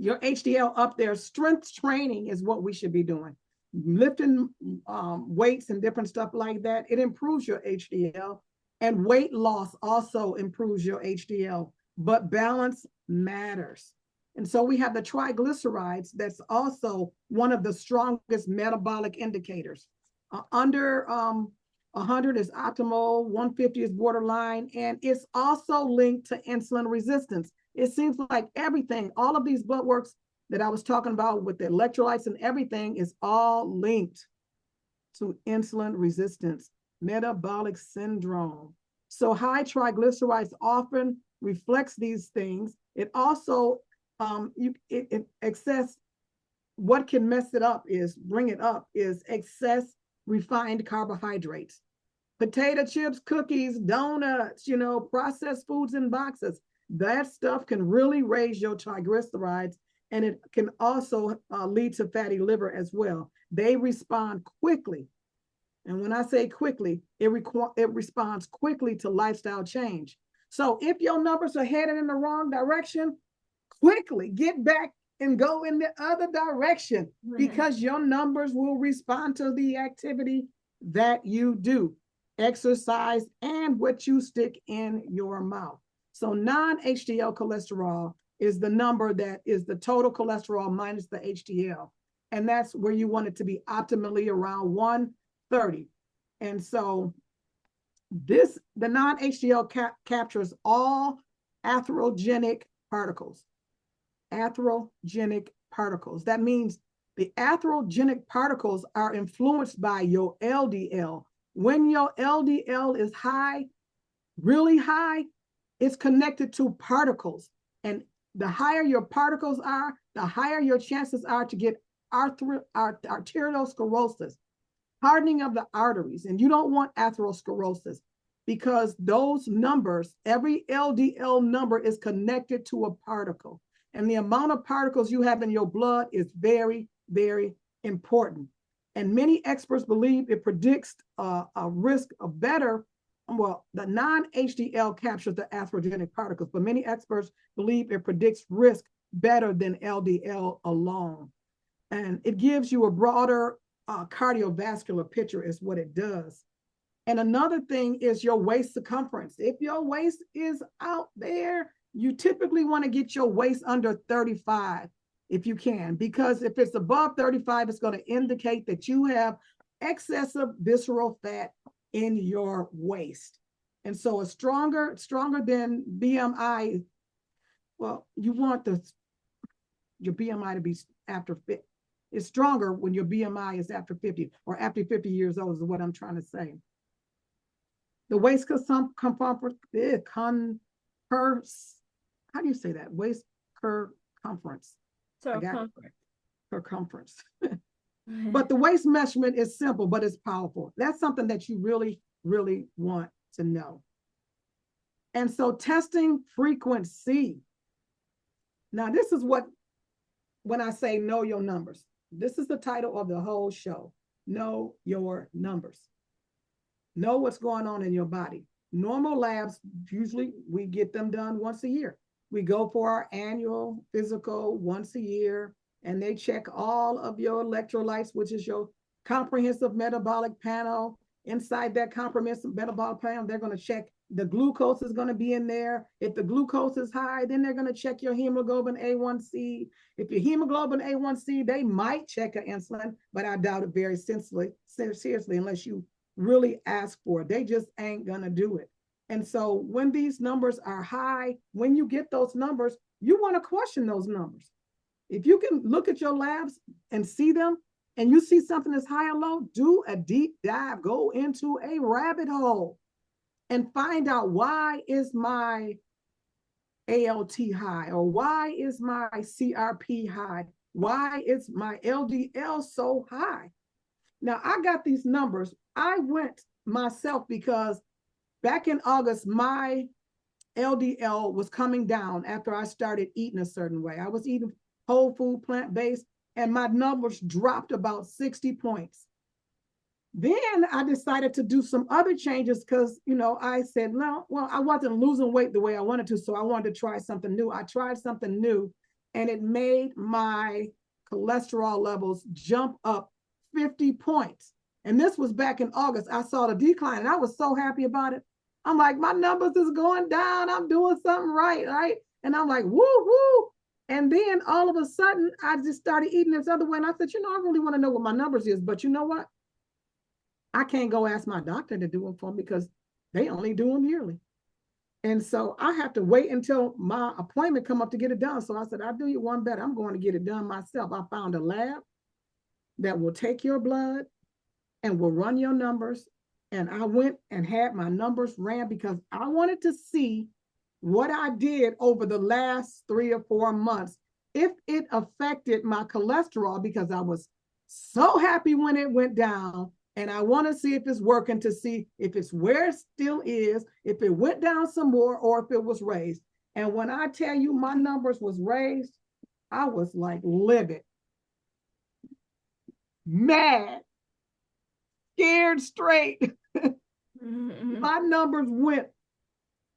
HDL up there, strength training is what we should be doing. Lifting weights and different stuff like that, it improves your HDL. And weight loss also improves your HDL, but balance matters. And so we have the triglycerides. That's also one of the strongest metabolic indicators. Under 100 is optimal, 150 is borderline, and it's also linked to insulin resistance. It seems like everything, all of these blood works that I was talking about with the electrolytes and everything, is all linked to insulin resistance, metabolic syndrome. So high triglycerides often reflects these things. It also, excess, what can bring it up is excess refined carbohydrates. Potato chips, cookies, donuts, processed foods in boxes. That stuff can really raise your triglycerides, and it can also lead to fatty liver as well. They respond quickly. And when I say quickly, it responds quickly to lifestyle change. So if your numbers are headed in the wrong direction, quickly get back and go in the other direction, because your numbers will respond to the activity that you do, exercise, and what you stick in your mouth. So non-HDL cholesterol is the number that is the total cholesterol minus the HDL. And that's where you want it to be optimally around 130. And so the non-HDL captures all atherogenic particles. Atherogenic particles. That means the atherogenic particles are influenced by your LDL. When your LDL is high, really high, it's connected to particles. And the higher your particles are, the higher your chances are to get arteriosclerosis, hardening of the arteries. And you don't want atherosclerosis, because those numbers, every LDL number is connected to a particle. And the amount of particles you have in your blood is very, very important. And many experts believe it predicts a risk of better well, the non-HDL captures the atherogenic particles, but many experts believe it predicts risk better than LDL alone. And it gives you a broader cardiovascular picture is what it does. And another thing is your waist circumference. If your waist is out there, you typically want to get your waist under 35 if you can, because if it's above 35, it's going to indicate that you have excessive visceral fat in your waist. And so it's stronger than BMI. Well, you want your BMI to be after 50. It's stronger when your BMI is after 50 or after 50 years old is what I'm trying to say. The waist circumference, how do you say that? Waist circumference. Circumference. But the waist measurement is simple, but it's powerful. That's something that you really, really want to know. And so testing frequency. Now, this is when I say know your numbers, this is the title of the whole show. Know your numbers. Know what's going on in your body. Normal labs, usually we get them done once a year. We go for our annual physical once a year, and they check all of your electrolytes, which is your comprehensive metabolic panel. Inside that comprehensive metabolic panel, they're going to check the glucose is going to be in there. If the glucose is high, then they're going to check your hemoglobin A1C. If your hemoglobin A1C, they might check an insulin, but I doubt it very seriously unless you really ask for it. They just ain't going to do it. And so when these numbers are high, when you get those numbers, you want to question those numbers. If you can look at your labs and see them, and you see something that's high or low, do a deep dive, go into a rabbit hole and find out, why is my ALT high, or why is my CRP high? Why is my LDL so high? Now, I got these numbers. I went myself because back in August, my LDL was coming down after I started eating a certain way. I was eating whole food, plant-based, and my numbers dropped about 60 points. Then I decided to do some other changes because, I said, no, well, I wasn't losing weight the way I wanted to, so I wanted to try something new. I tried something new, and it made my cholesterol levels jump up 50 points. And this was back in August. I saw the decline, and I was so happy about it. I'm like, my numbers is going down. I'm doing something right? And I'm like, woo, woo. And then all of a sudden, I just started eating this other way. And I said, I really want to know what my numbers is. But you know what? I can't go ask my doctor to do them for me because they only do them yearly. And so I have to wait until my appointment come up to get it done. So I said, I'll do you one better. I'm going to get it done myself. I found a lab that will take your blood and will run your numbers. And I went and had my numbers ran because I wanted to see what I did over the last 3 or 4 months, if it affected my cholesterol, because I was so happy when it went down. And I want to see if it's working, to see if it's where it still is, if it went down some more, or if it was raised. And when I tell you my numbers was raised, I was like livid, mad, scared straight. My numbers went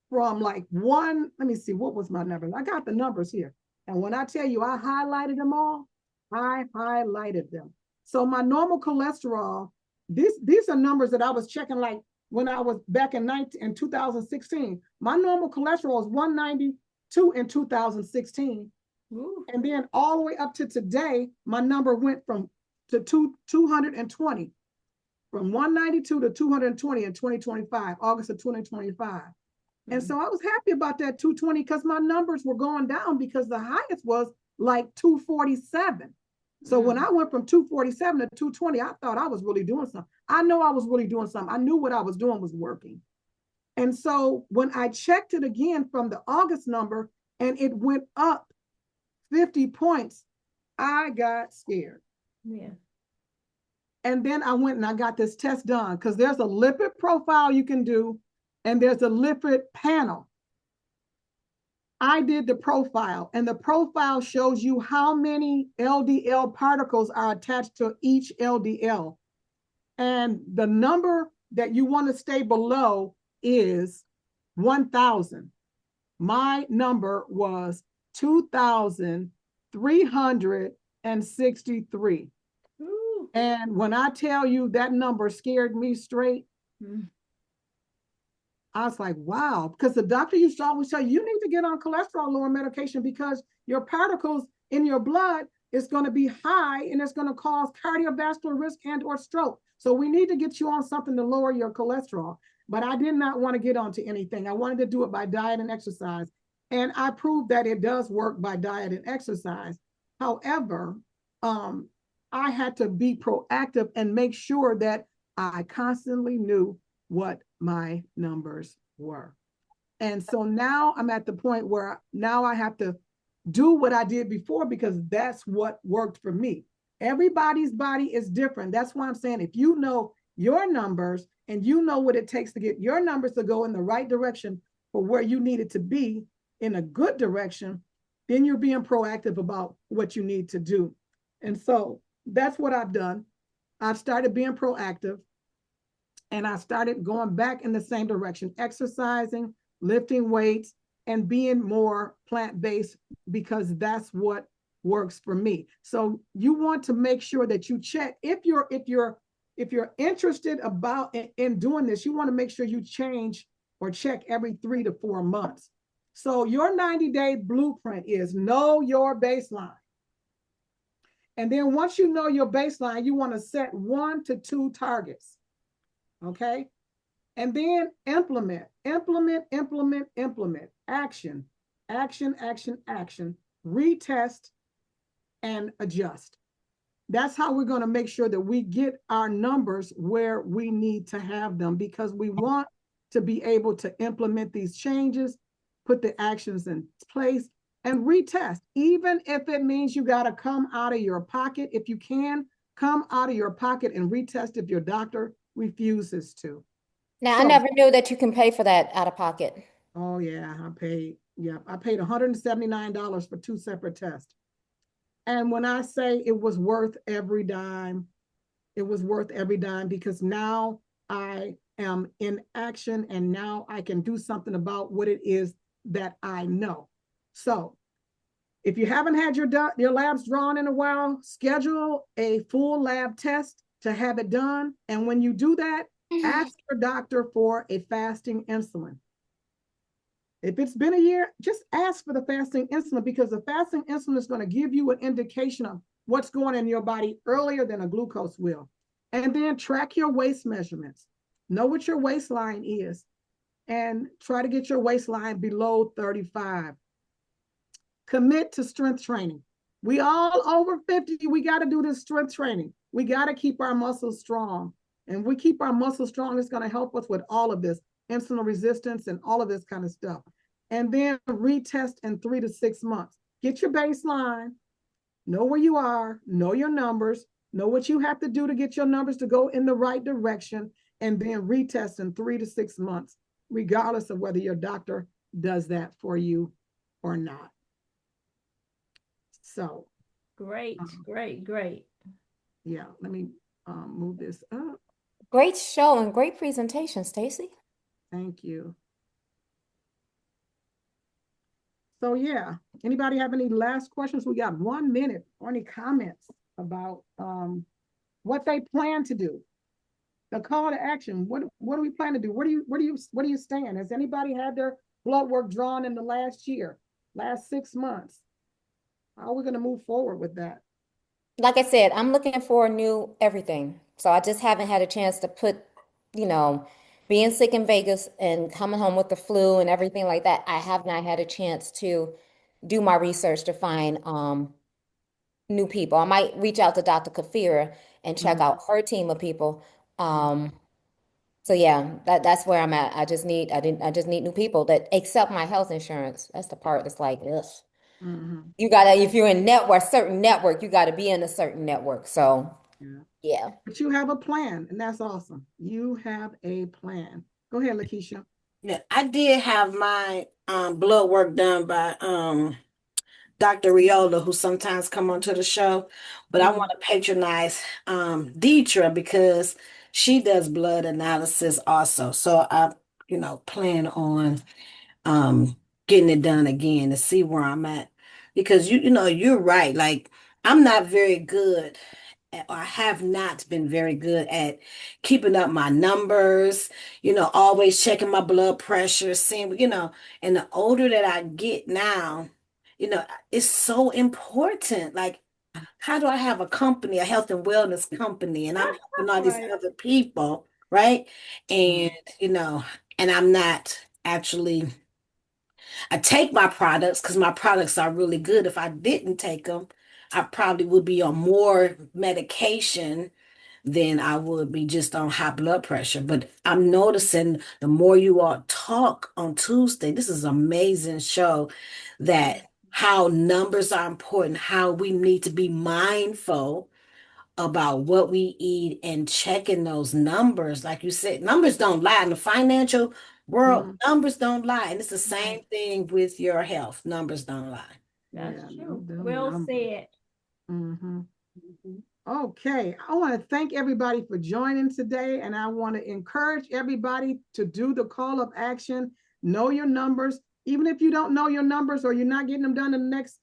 from like one, let me see, what was my numbers? I got the numbers here. And when I tell you I highlighted them all, I highlighted them. So my normal cholesterol, these are numbers that I was checking like when I was back in 2016. My normal cholesterol was 192 in 2016. Ooh. And then all the way up to today, my number went to 220. From 192 to 220 in 2025, August of 2025. Mm-hmm. And so I was happy about that 220 because my numbers were going down because the highest was like 247. So when I went from 247 to 220, I thought I was really doing something. I know I was really doing something. I knew what I was doing was working. And so when I checked it again from the August number and it went up 50 points, I got scared. Yeah. And then I went and I got this test done because there's a lipid profile you can do and there's a lipid panel. I did the profile, and the profile shows you how many LDL particles are attached to each LDL. And the number that you want to stay below is 1,000. My number was 2,363. And when I tell you that number scared me straight, I was like, wow, because the doctor used to always tell you, you need to get on cholesterol lowering medication because your particles in your blood is going to be high and it's going to cause cardiovascular risk and or stroke. So we need to get you on something to lower your cholesterol. But I did not want to get onto anything. I wanted to do it by diet and exercise. And I proved that it does work by diet and exercise. However, I had to be proactive and make sure that I constantly knew what my numbers were. And so now I'm at the point where now I have to do what I did before because that's what worked for me. Everybody's body is different. That's why I'm saying if you know your numbers and you know what it takes to get your numbers to go in the right direction for where you need it to be in a good direction, then you're being proactive about what you need to do. And so that's what I've done. I've started being proactive and I started going back in the same direction, exercising, lifting weights, and being more plant-based because that's what works for me. So you want to make sure that you check if you're interested about in doing this, you want to make sure you change or check every 3 to 4 months. So your 90-day blueprint is know your baseline. And then once you know your baseline, you want to set 1 to 2 targets. Okay. And then implement, action, retest, and adjust. That's how we're going to make sure that we get our numbers where we need to have them because we want to be able to implement these changes, put the actions in place, and retest. Even if it means you got to come out of your pocket, if you can, come out of your pocket and retest if your doctor refuses to. Now, I never knew that you can pay for that out of pocket. Oh, yeah, I paid $179 for 2 separate tests. And when I say it was worth every dime, it was worth every dime because now I am in action and now I can do something about what it is that I know. So if you haven't had your labs drawn in a while, schedule a full lab test to have it done. And when you do that, ask your doctor for a fasting insulin. If it's been a year, just ask for the fasting insulin because the fasting insulin is going to give you an indication of what's going on in your body earlier than a glucose will. And then track your waist measurements. Know what your waistline is and try to get your waistline below 35. Commit to strength training. We all over 50, we got to do this strength training. We got to keep our muscles strong. And we keep our muscles strong, it's going to help us with all of this, insulin resistance and all of this kind of stuff. And then retest in 3 to 6 months. Get your baseline, know where you are, know your numbers, know what you have to do to get your numbers to go in the right direction, and then retest in 3 to 6 months, regardless of whether your doctor does that for you or not. So. Great. Yeah, let me move this up. Great show and great presentation, Stacy. Thank you. So yeah, anybody have any last questions? We got 1 minute or any comments about what they plan to do. The call to action. What do we plan to do? Where do you stand? Has anybody had their blood work drawn in the last year, last 6 months? How are we going to move forward with that? Like I said, I'm looking for new everything. So I just haven't had a chance to put, being sick in Vegas and coming home with the flu and everything like that. I have not had a chance to do my research to find new people. I might reach out to Dr. Kafira and check out her team of people. So yeah, that's where I'm at. I just need new people that accept my health insurance. That's the part that's like, ugh. You gotta, if you're in certain network, you gotta be in a certain network. So yeah. But you have a plan, and that's awesome. You have a plan. Go ahead, Lakeisha. Yeah, I did have my blood work done by Dr. Riola, who sometimes come onto the show, but I want to patronize Deetra because she does blood analysis also. So plan on getting it done again to see where I'm at. Because you're right. Like, I'm not very good or I have not been very good at keeping up my numbers, always checking my blood pressure, seeing, and the older that I get now, it's so important. Like, how do I have a company, a health and wellness company, and I'm helping all these Right. other people, right? Mhm. And, and I'm not actually, I take my products because my products are really good. If I didn't take them, I probably would be on more medication than I would be just on high blood pressure. But I'm noticing the more you all talk on Tuesday, this is an amazing show, that how numbers are important, how we need to be mindful about what we eat and checking those numbers. Like you said, numbers don't lie in the financial world. Mhm. Numbers don't lie. And it's the Right. same thing with your health. Numbers don't lie. That's Yeah, true. them Well numbers. said. Mhm. Mhm. Okay, I want to thank everybody for joining today, and I want to encourage everybody to do the call of action. Know your numbers, even if you don't know your numbers or you're not getting them done in the next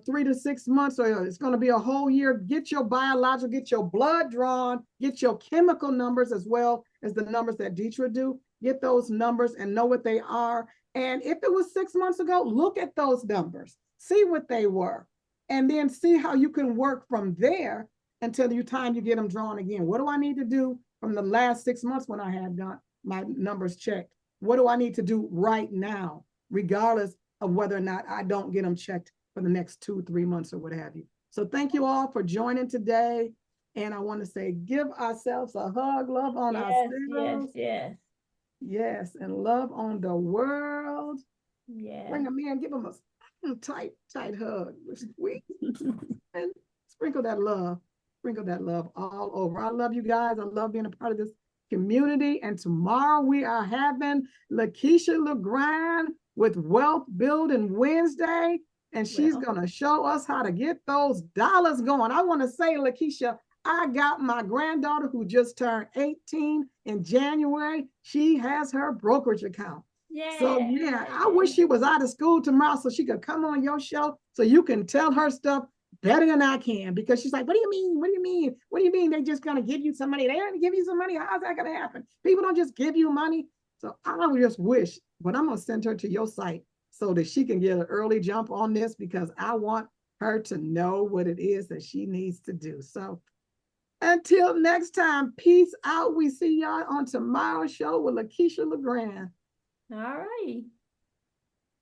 3 to 6 months, or it's going to be a whole year. Get your biological, get your blood drawn, get your chemical numbers as well as the numbers that Deetra do. Get those numbers and know what they are. And if it was 6 months ago, look at those numbers, see what they were, and then see how you can work from there until the time you get them drawn again. What do I need to do from the last 6 months when I had done my numbers checked? What do I need to do right now, regardless of whether or not I don't get them checked for the next 2, 3 months or what have you? So thank you all for joining today. And I want to say, give ourselves a hug, love on Yes, yes, ourselves. yes, Yes, and love on the world. Bring yes. them in, give them a tight, tight hug. Squeeze and sprinkle that love. Sprinkle that love all over. I love you guys. I love being a part of this community. And tomorrow we are having Lakeisha LeGrand with Wealth Building Wednesday. And she's Well, going to show us how to get those dollars going. I want to say, Lakeisha, I got my granddaughter who just turned 18 in January. She has her brokerage account. So yeah. yeah, I wish she was out of school tomorrow so she could come on your show so you can tell her stuff better than I can, because she's like, what do you mean? What do you mean? What do you mean they just gonna give you some money? They ain't give you some money. How's that gonna happen? People don't just give you money. So I would just wish, but I'm gonna send her to your site so that she can get an early jump on this, because I want her to know what it is that she needs to do. So until next time, peace out. We see y'all on tomorrow's show with Lakeisha LeGrand. All right.